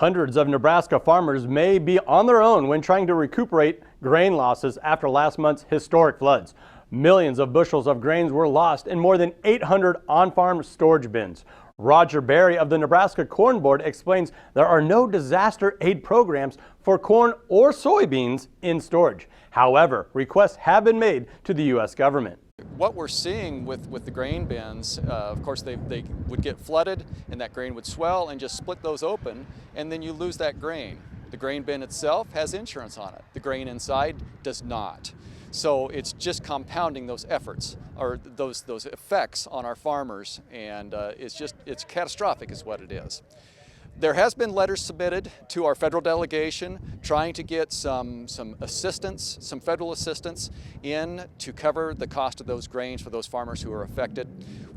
Hundreds of Nebraska farmers may be on their own when trying to recuperate grain losses after last month's historic floods. Millions of bushels of grains were lost in more than 800 on-farm storage bins. Roger Berry of the Nebraska Corn Board explains there are no disaster aid programs for corn or soybeans in storage. However, requests have been made to the U.S. government. What we're seeing with the grain bins, of course they would get flooded and that grain would swell and just split those open, and then you lose that grain. The grain bin itself has insurance on it. The grain inside does not. So it's just compounding those efforts or those effects on our farmers, and it's catastrophic is what it is. There has been letters submitted to our federal delegation trying to get some assistance, some federal assistance in to cover the cost of those grains for those farmers who are affected.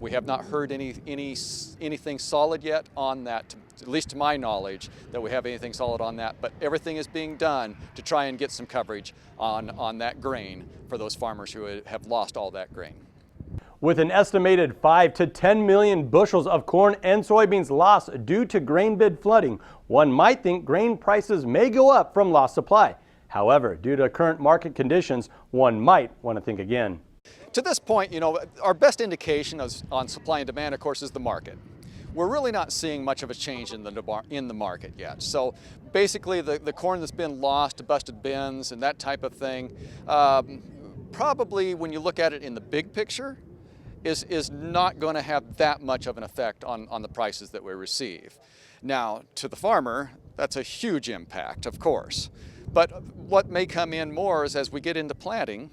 We have not heard anything solid yet on that, at least to my knowledge, that we have anything solid on that, but everything is being done to try and get some coverage on that grain for those farmers who have lost all that grain. With an estimated 5 to 10 million bushels of corn and soybeans lost due to grain bin flooding, one might think grain prices may go up from lost supply. However, due to current market conditions, one might want to think again. To this point, our best indication on supply and demand, of course, is the market. We're really not seeing much of a change in the market yet. So basically the corn that's been lost to busted bins and that type of thing, probably when you look at it in the big picture, is not going to have that much of an effect on the prices that we receive. Now, to the farmer, that's a huge impact, of course. But what may come in more is as we get into planting,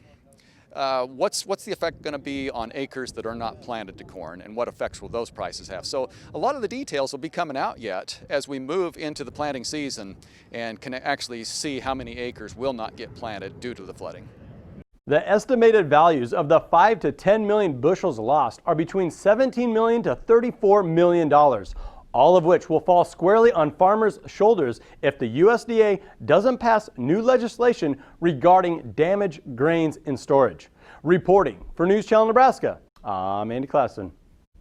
what's the effect going to be on acres that are not planted to corn, and what effects will those prices have? So a lot of the details will be coming out yet as we move into the planting season and can actually see how many acres will not get planted due to the flooding. The estimated values of the 5 to 10 million bushels lost are between $17 million to $34 million, all of which will fall squarely on farmers' shoulders if the USDA doesn't pass new legislation regarding damaged grains in storage. Reporting for News Channel Nebraska, I'm Andy Klassen.